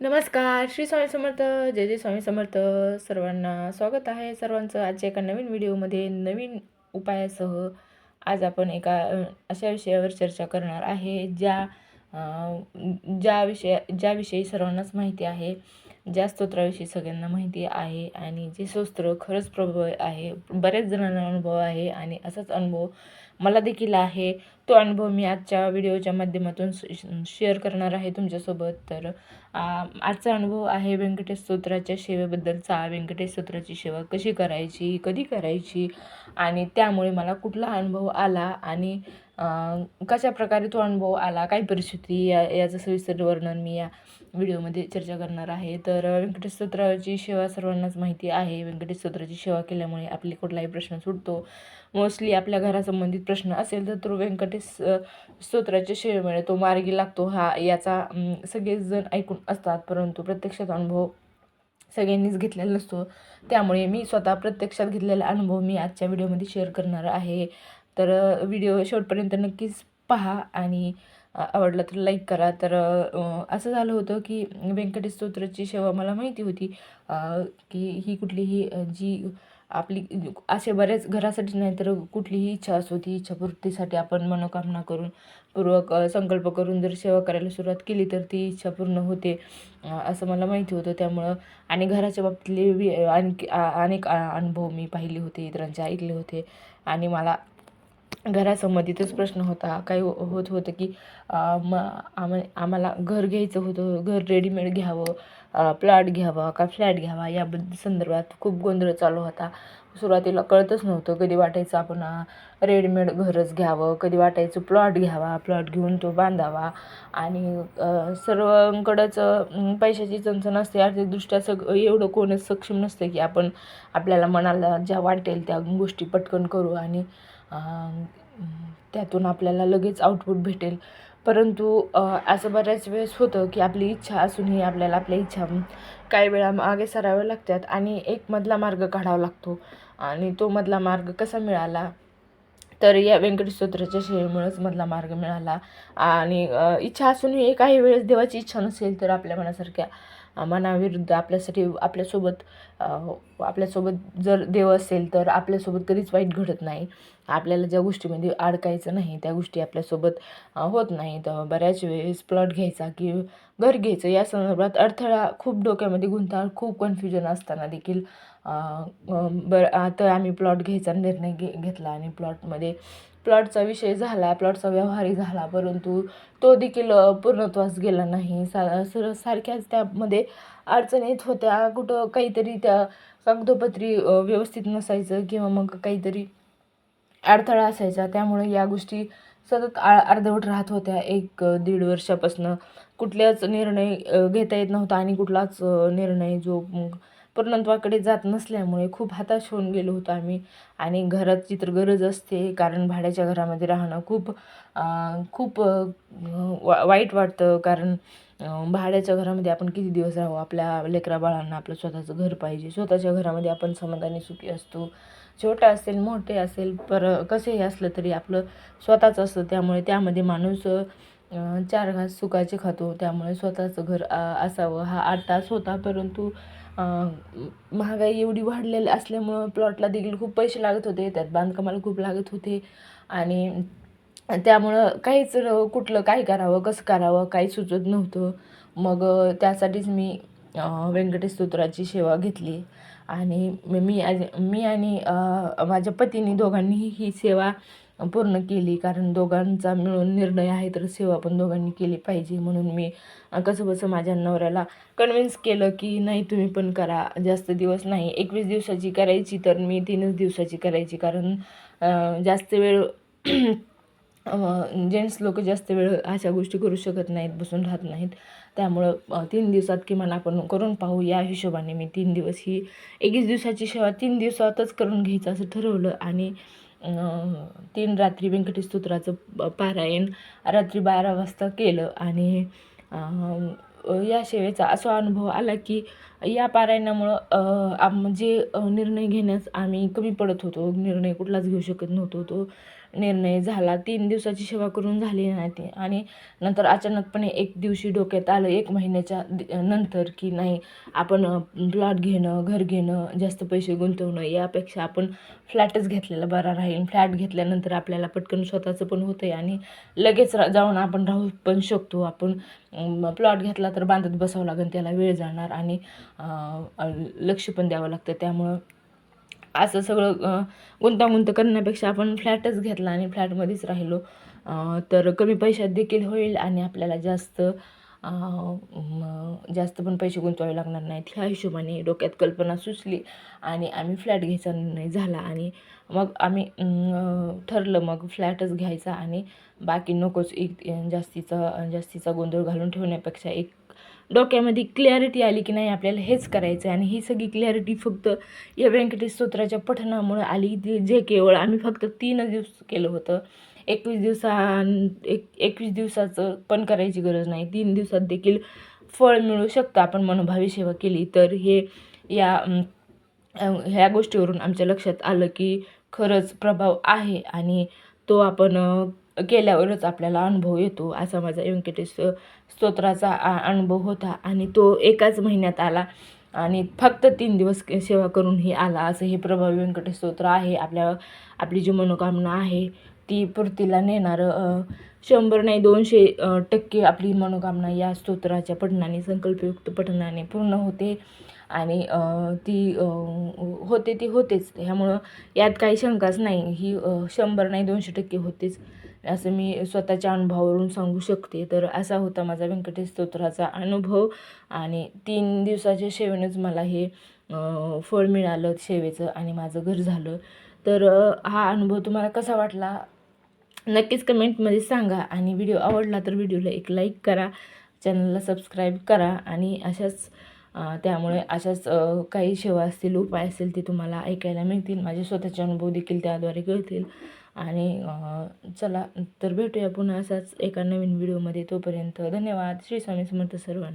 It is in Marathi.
नमस्कार. श्री स्वामी समर्थ. जय जय स्वामी समर्थ. सर्वांना स्वागत आहे सर्वांचं आजच्या एका नवीन व्हिडिओमध्ये नवीन उपायासह. आज आपण एका अशा विषयावर चर्चा करणार आहे ज्याविषयी सर्वांनाच माहिती आहे. ज्या स्तोत्राविषयी सगळ्यांना माहिती आहे आणि जे स्तोत्र खरंच प्रभावी आहे. बऱ्याच जणांना अनुभव आहे आणि असाच अनुभव मला देखील आहे. तो अनुभव मी आजच्या व्हिडिओच्या माध्यमातून शेअर करणार आहे तुमच्यासोबत. तर आजचा अनुभव आहे व्यंकटेश स्तोत्राच्या सेवेबद्दलचा. व्यंकटेश स्तोत्राची सेवा कशी करायची, कधी करायची आणि त्यामुळे मला कुठला अनुभव आला आणि कशा प्रकारे तो अनुभव आला, काय परिस्थिती, याचं सविस्तर वर्णन मी या व्हिडिओमध्ये चर्चा करणार आहे. तर व्यंकटेश स्तोत्राची सेवा सर्वांनाच माहिती आहे. व्यंकटेश स्तोत्राची सेवा केल्यामुळे आपली कुठलाही प्रश्न सुटतो. मोस्टली आपल्या घरासंबंधित प्रश्न असेल तर तो व्यंकटेश स्तोत्राच्या सेवेमुळे तो मार्गी लागतो. याचा सगळेच जण ऐकून असतात, परंतु प्रत्यक्षात अनुभव सगळ्यांनीच घेतलेला नसतो. त्यामुळे मी स्वतः प्रत्यक्षात घेतलेला अनुभव मी आजच्या व्हिडिओमध्ये शेअर करणार आहे. तर व्हिडिओ शेवटपर्यंत नक्कीच पहा आणि आवडला तर लाईक करा. तर असं झालं होतं की व्यंकटेश स्तोत्राची सेवा मला माहिती होती की ही कुठलीही जी आपली असे बऱ्याच घरासाठी नाही तर कुठलीही इच्छा असो, ती इच्छापूर्तीसाठी आपण मनोकामना करून संकल्प करून जर सेवा करायला सुरुवात केली तर ती इच्छा पूर्ण होते, असं मला माहिती होतं. त्यामुळं आणि घराच्या बाबतीतले आणखी अनेक अनुभव मी पाहिले होते, इतरांचे ऐकले होते आणि मला घरासंबंधितच प्रश्न होता. काही होत होतं की आम्हाला घर घ्यायचं होतं, घर रेडीमेड घ्यावं, प्लॉट घ्यावा का फ्लॅट घ्यावा याबद्दल संदर्भात खूप गोंधळ चालू होता. सुरुवातीला कळतच नव्हतं. कधी वाटायचं आपण रेडीमेड घरच घ्यावं, कधी वाटायचं प्लॉट घ्यावा, प्लॉट घेऊन तो बांधावा आणि सर्वांकडंच पैशाची चणचण असते. आर्थिकदृष्ट्या एवढं कोणच सक्षम नसतं की आपण आपल्याला मनाला ज्या वाटेल त्या गोष्टी पटकन करू आणि त्यातून आपल्याला लगेच आउटपुट भेटेल. परंतु असं बऱ्याच वेळेस होतं की आपली इच्छा असूनही आपल्याला आपल्या इच्छा काही वेळा मागे सराव्या लागतात आणि एक मधला मार्ग काढावा लागतो. आणि तो मधला मार्ग कसा मिळाला तर या व्यंकटेश स्तोत्राच्या सेवेमुळेच मधला मार्ग मिळाला. आणि इच्छा असूनही काही वेळेस देवाची इच्छा नसेल तर आपल्या मनासारख्या मनाविरुद्ध आपल्यासोबत जर देव असेल तर आपल्यासोबत कधीच वाईट घडत नाही. आपल्याला ज्या गोष्टीमध्ये अडकायचं नाही त्या गोष्टी आपल्यासोबत होत नाही. तर बऱ्याच वेळेस प्लॉट घ्यायचा की घर घ्यायचं या संदर्भात अडथळा खूप डोक्यामध्ये गुंताळ, खूप कन्फ्युजन असताना देखील आता आम्ही प्लॉट घ्यायचा निर्णय घेतला आणि प्लॉटचा विषय झाला, प्लॉटचा व्यवहारही झाला, परंतु तो देखील पूर्णत्वास गेला नाही. सारख्याच त्यामध्ये अडचणीत होत्या. कुठं काहीतरी त्या कागदोपत्री व्यवस्थित नसायचं किंवा मग काहीतरी अडथळा असायचा. त्यामुळे या गोष्टी सतत अर्धवट राहत होत्या. 1-1.5 वर्षापासून कुठलाच निर्णय घेता येत नव्हता आणि कुठलाच निर्णय जो पूर्णत्वाकडे जात नसल्यामुळे खूप हताश होऊन गेलो होतो आम्ही. आणि घराची तर गरज असते, कारण भाड्याच्या घरामध्ये राहणं खूप खूप वाईट वाटतं. कारण भाड्याच्या घरामध्ये आपण किती दिवस राहू, आपल्या लेकराबाळांना आपलं स्वतःचं घर पाहिजे. स्वतःच्या घरामध्ये आपण समाधानी सुखी असतो. छोटं असेल मोठे असेल कसेही असलं तरी आपलं स्वतःचं असतं. त्यामुळे त्यामध्ये माणूस 4 घास सुखाचे खातो. त्यामुळे स्वतःचं घर असावं हा आट्टास होता. परंतु महागाई एवढी वाढलेली असल्यामुळं प्लॉटला देखील खूप पैसे लागत होते, त्यात बांधकामाला खूप लागत होते आणि त्यामुळं काहीच कुठलं काय करावं, कसं करावं काही सुचत नव्हतं. मग त्यासाठीच मी व्यंकटेश स्तोत्राची सेवा घेतली आणि मी आणि माझ्या पतीने दोघांनीही ही सेवा पूर्ण केली. कारण दोघांचा मिळून निर्णय आहे तर सेवा पण दोघांनी केली पाहिजे. म्हणून मी कसंबसं माझ्या नवऱ्याला कन्व्हिन्स केलं की नाही तुम्ही पण करा. जास्त दिवस नाही, 21 दिवसाची करायची तर मी 3च दिवसाची करायची. कारण जास्त वेळ जेंट्स लोक जास्त वेळ अशा गोष्टी करू शकत नाहीत, बसून राहत नाहीत. त्यामुळं 3 दिवसात किमान आपण करून पाहू या हिशोबाने मी 3 दिवस ही 21 दिवसाची सेवा 3 दिवसातच करून घ्यायचं असं ठरवलं. आणि 3 रात्री व्यंकटेश स्तोत्राचं पारायण रात्री 12 वाजता केलं. आणि या सेवेचा असा अनुभव आला की या पारायणामुळं जे निर्णय घेण्यास आम्ही कमी पडत होतो, निर्णय कुठलाच घेऊ शकत नव्हतो, तो निर्णय झाला. 3 दिवसाची सेवा करून झाली नाही ती आणि नंतर अचानकपणे एक दिवशी डोक्यात आलं 1 महिन्याच्या नंतर की नाही आपण प्लॉट घेणं, घर घेणं, जास्त पैसे गुंतवणं यापेक्षा आपण फ्लॅटच घेतलेला बरा राहील. फ्लॅट घेतल्यानंतर आपल्याला पटकन स्वतःचं पण होतं आहे आणि लगेच जाऊन आपण राहू पण शकतो. आपण प्लॉट घेतला तर बांधत बसावं लागेल, त्याला वेळ जाणार आणि लक्ष पण द्यावं लागतं. त्यामुळं असं सगळं गुंतागुंत करण्यापेक्षा आपण फ्लॅटच घेतला आणि फ्लॅटमध्येच राहिलो तर कमी पैशात देखील होईल आणि आपल्याला जास्त पण पैसे गुंतवावे लागणार नाहीत. ह्या हिशोबाने डोक्यात कल्पना सुचली आणि आम्ही फ्लॅट घ्यायचा निर्णय झाला आणि मग आम्ही ठरलं मग फ्लॅटच घ्यायचा आणि बाकी नकोच एक जास्तीचा गोंधळ घालून ठेवण्यापेक्षा एक डोक्यामध्ये क्लॅरिटी आली की नाही आपल्याला हेच करायचं आहे आणि ही सगळी क्लॅरिटी फक्त या व्यंकटेश स्तोत्राच्या पठणामुळे आली. जे केवळ आम्ही फक्त 3 दिवस केलं होतं. 21 दिवसाचं पण करायची गरज नाही. 3 दिवसात देखील फळ मिळू शकतं आपण मनोभावी सेवा केली तर. ह्या गोष्टीवरून आमच्या लक्षात आलं की खरंच प्रभाव आहे आणि तो आपण केल्यावरच आपल्याला अनुभव येतो. असा माझा व्यंकटेश स्तोत्राचा अनुभव होता आणि तो एकाच महिन्यात आला आणि फक्त 3 दिवस सेवा करूनही आला. असं हे प्रभावी व्यंकटेश स्तोत्र आहे. आपली जी मनोकामना आहे ती पूर्तीला नेणारं 100 नाही 200% आपली मनोकामना या स्तोत्राच्या पठणाने, संकल्पयुक्त पठणाने पूर्ण होते आणि ती होतेच. ह्यामुळं यात काही शंकाच नाही. ही 100 नाही 200% होतेच असं मी स्वतःच्या अनुभवावरून सांगू शकते. तर असा होता माझा व्यंकटेश स्तोत्राचा अनुभव आणि 3 दिवसाच्या सेवेनंच मला हे फळ मिळालं सेवेचं आणि माझं घर झालं. तर हा अनुभव तुम्हाला कसा वाटला नक्कीच कमेंटमध्ये सांगा आणि व्हिडिओ आवडला तर व्हिडिओला एक लाईक करा, चॅनलला सबस्क्राईब करा आणि त्यामुळे अशाच काही सेवा असतील, उपाय असतील ते तुम्हाला ऐकायला मिळतील. माझे स्वतःचे अनुभव देखील त्याद्वारे कळतील आणि चला तर भेटूया पुन्हा असाच एका नवीन व्हिडिओमध्ये. तोपर्यंत धन्यवाद. श्री स्वामी समर्थ सर्वांना.